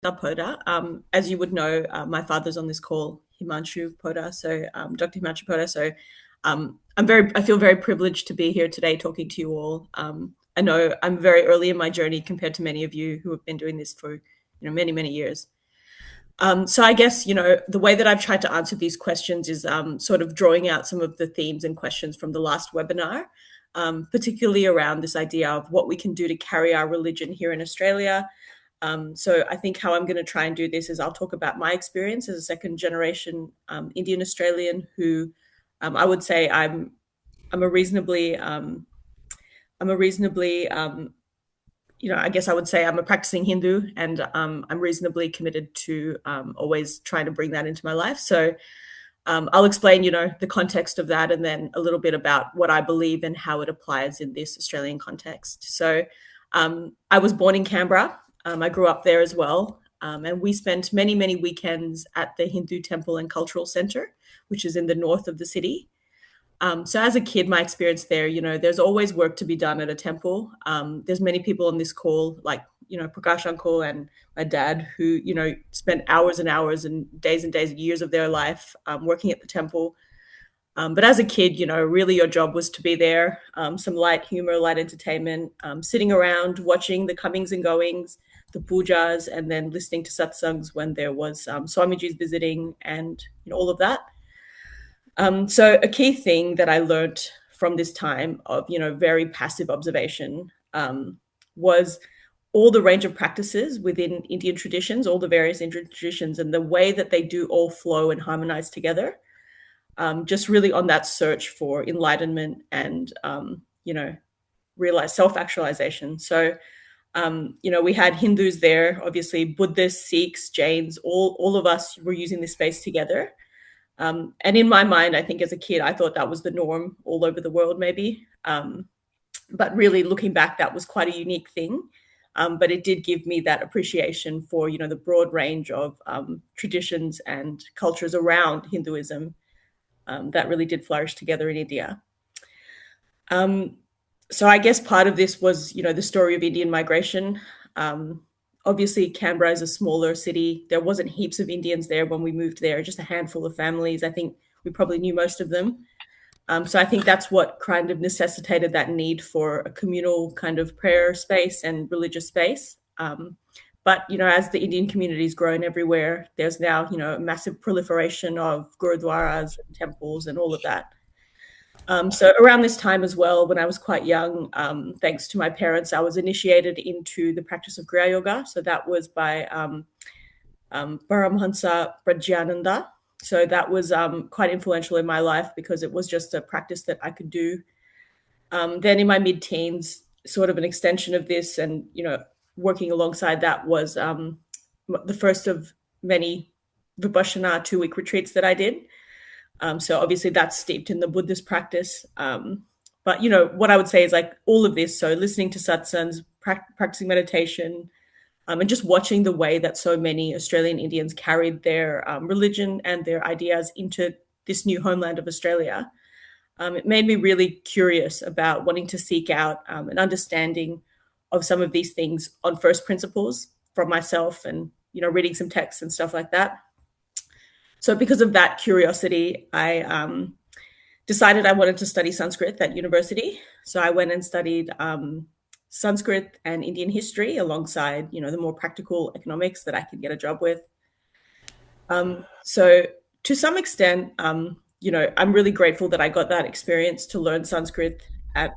Shuchita Pota. As you would know, my father's on this call, Himanshu Pota. So Dr. Himanshu Pota. So I feel very privileged to be here today talking to you all. I know I'm very early in my journey compared to many of you who have been doing this for many many years. So I guess the way that I've tried to answer these questions is sort of drawing out some of the themes and questions from the last webinar, particularly around this idea of what we can do to carry our religion here in Australia. So I think how I'm going to try and do this is I'll talk about my experience as a second generation Indian Australian who I would say I'm a reasonably I guess I would say I'm a practicing Hindu, and I'm reasonably committed to always trying to bring that into my life. So I'll explain, the context of that, and then a little bit about what I believe and how it applies in this Australian context. So I was born in Canberra. I grew up there as well. And we spent many, many weekends at the Hindu Temple and Cultural Centre, which is in the north of the city. So as a kid, my experience there, there's always work to be done at a temple. There's many people on this call, like, Prakash uncle and my dad who, spent hours and hours and days and years of their life working at the temple. But as a kid, really your job was to be there, some light humor, light entertainment, sitting around, watching the comings and goings, the pujas, and then listening to satsangs when there was Swamiji's visiting and all of that. So a key thing that I learned from this time of, very passive observation was all the range of practices within Indian traditions, all the various Indian traditions, and the way that they do all flow and harmonize together. Just really on that search for enlightenment and, realize self-actualization. So, we had Hindus there, obviously Buddhists, Sikhs, Jains, all of us were using this space together. And in my mind, I think as a kid, I thought that was the norm all over the world, maybe. But really looking back, that was quite a unique thing. But it did give me that appreciation for, the broad range of traditions and cultures around Hinduism that really did flourish together in India. So I guess part of this was, the story of Indian migration. Obviously, Canberra is a smaller city. There wasn't heaps of Indians there when we moved there, just a handful of families. I think we probably knew most of them. So I think that's what kind of necessitated that need for a communal kind of prayer space and religious space. But, as the Indian community's grown everywhere, there's now, a massive proliferation of gurudwaras and temples and all of that. So around this time as well, when I was quite young, thanks to my parents, I was initiated into the practice of Kriya Yoga. So that was by Paramhansa Prajnananda. So that was quite influential in my life because it was just a practice that I could do. Then in my mid-teens, sort of an extension of this and, working alongside that was the first of many Vipassana 2-week retreats that I did. So obviously that's steeped in the Buddhist practice. But, what I would say is like all of this. So listening to satsangs, practicing meditation, and just watching the way that so many Australian Indians carried their religion and their ideas into this new homeland of Australia. It made me really curious about wanting to seek out an understanding of some of these things on first principles from myself and, reading some texts and stuff like that. So because of that curiosity, I decided I wanted to study Sanskrit at university. So I went and studied Sanskrit and Indian history alongside, the more practical economics that I could get a job with. So to some extent, I'm really grateful that I got that experience to learn Sanskrit at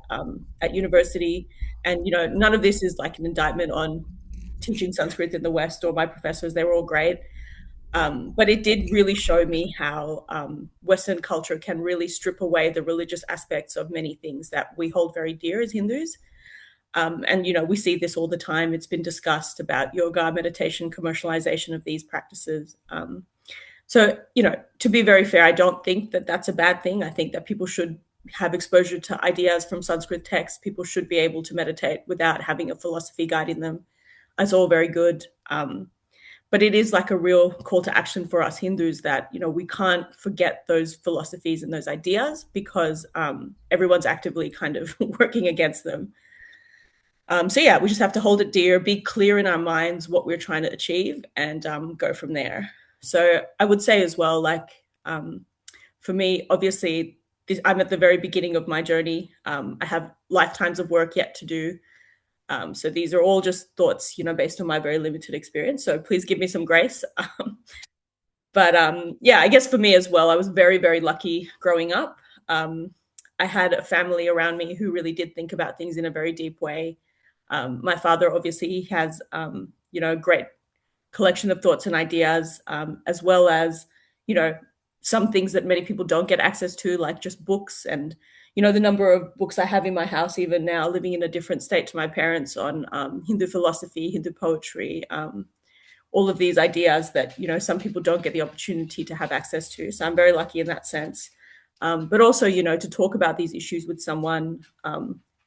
university. And, none of this is like an indictment on teaching Sanskrit in the West or my professors. They were all great. But it did really show me how Western culture can really strip away the religious aspects of many things that we hold very dear as Hindus. And, we see this all the time. It's been discussed about yoga, meditation, commercialization of these practices. So, to be very fair, I don't think that that's a bad thing. I think that people should have exposure to ideas from Sanskrit texts. People should be able to meditate without having a philosophy guiding them. It's all very good. But it is like a real call to action for us Hindus that, we can't forget those philosophies and those ideas because everyone's actively kind of working against them. So yeah, we just have to hold it dear, be clear in our minds what we're trying to achieve, and go from there. So I would say as well, like for me, obviously, I'm at the very beginning of my journey. I have lifetimes of work yet to do. So these are all just thoughts, based on my very limited experience. So please give me some grace. But yeah, I guess for me as well, I was very, very lucky growing up. Um, I had a family around me who really did think about things in a very deep way. My father, obviously, he has, a great collection of thoughts and ideas, as well as, you know, some things that many people don't get access to, like just books. And, the number of books I have in my house, even now, living in a different state to my parents, on Hindu philosophy, Hindu poetry, all of these ideas that some people don't get the opportunity to have access to. So I'm very lucky in that sense. But also, to talk about these issues with someone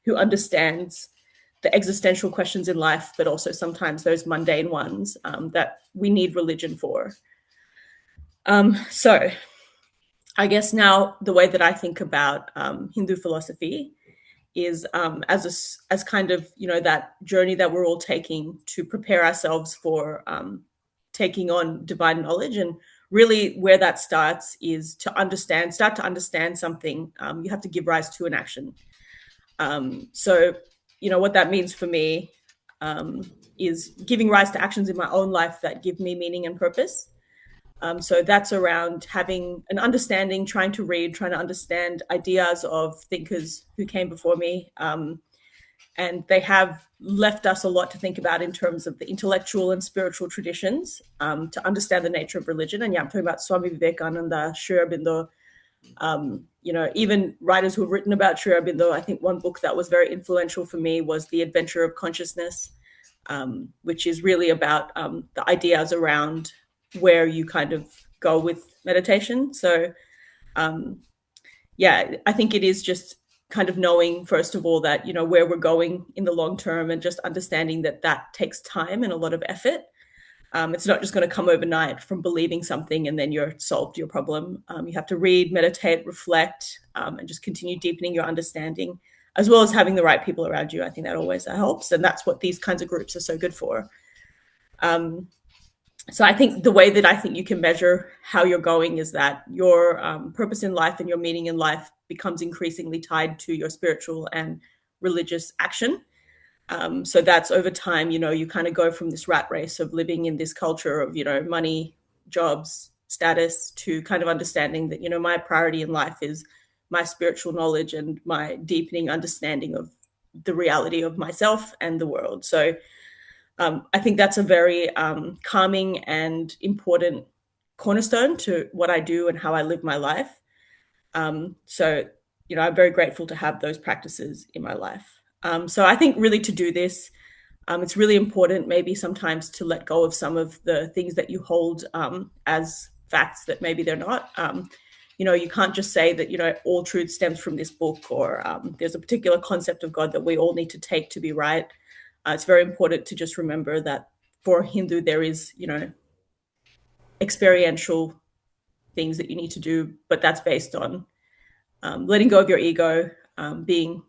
who understands the existential questions in life, but also sometimes those mundane ones that we need religion for. So I guess now the way that I think about Hindu philosophy is as kind of that journey that we're all taking to prepare ourselves for taking on divine knowledge. And really where that starts is to start to understand something. You have to give rise to an action. So what that means for me is giving rise to actions in my own life that give me meaning and purpose. So that's around having an understanding, trying to understand ideas of thinkers who came before me. And they have left us a lot to think about in terms of the intellectual and spiritual traditions, to understand the nature of religion. And yeah, I'm talking about Swami Vivekananda, Sri Aurobindo, even writers who have written about Sri Aurobindo. I think one book that was very influential for me was The Adventure of Consciousness, which is really about the ideas around where you kind of go with meditation. So yeah, I think it is just kind of knowing, first of all, that where we're going in the long term, and just understanding that that takes time and a lot of effort. It's not just going to come overnight from believing something and then you're solved your problem. You have to read, meditate, reflect, and just continue deepening your understanding, as well as having the right people around you. I think that always helps, and that's what these kinds of groups are so good for. So I think the way that I think you can measure how you're going is that your purpose in life and your meaning in life becomes increasingly tied to your spiritual and religious action. So that's over time, you kind of go from this rat race of living in this culture of, money, jobs, status, to kind of understanding that, my priority in life is my spiritual knowledge and my deepening understanding of the reality of myself and the world. So I think that's a very calming and important cornerstone to what I do and how I live my life. So, I'm very grateful to have those practices in my life. So I think really to do this, it's really important maybe sometimes to let go of some of the things that you hold as facts that maybe they're not. You can't just say that, all truth stems from this book, or there's a particular concept of God that we all need to take to be right. It's very important to just remember that for Hindu, there is, experiential things that you need to do, but that's based on letting go of your ego, being,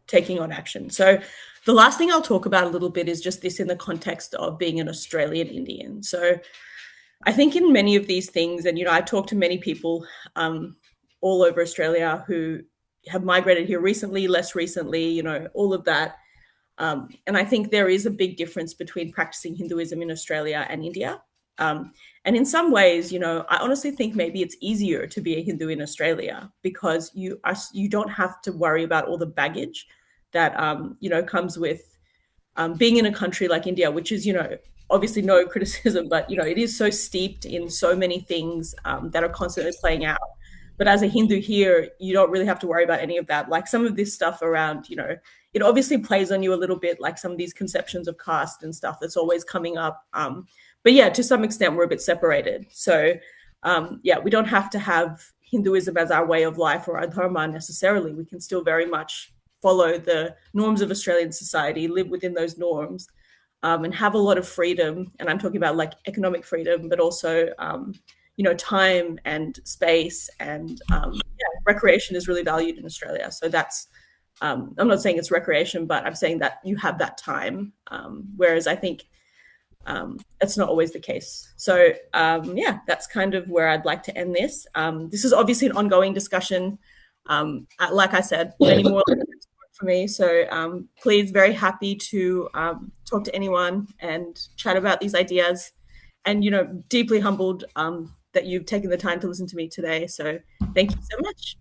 taking on action. So the last thing I'll talk about a little bit is just this in the context of being an Australian Indian. So I think in many of these things, and, I talk to many people all over Australia who have migrated here recently, less recently, all of that. And I think there is a big difference between practicing Hinduism in Australia and India. And in some ways, I honestly think maybe it's easier to be a Hindu in Australia, because you don't have to worry about all the baggage that comes with being in a country like India, which is obviously no criticism, but it is so steeped in so many things that are constantly playing out. But as a Hindu here, you don't really have to worry about any of that. Like some of this stuff around, it obviously plays on you a little bit, like some of these conceptions of caste and stuff that's always coming up. But yeah, to some extent, we're a bit separated. So yeah, we don't have to have Hinduism as our way of life or our dharma necessarily. We can still very much follow the norms of Australian society, live within those norms, and have a lot of freedom. And I'm talking about like economic freedom, but also time and space, and yeah, recreation is really valued in Australia. So that's I'm not saying it's recreation, but I'm saying that you have that time. Whereas I think that's not always the case. So yeah, that's kind of where I'd like to end this. This is obviously an ongoing discussion. Like I said, many more for me. So please, very happy to talk to anyone and chat about these ideas. And deeply humbled that you've taken the time to listen to me today. So thank you so much.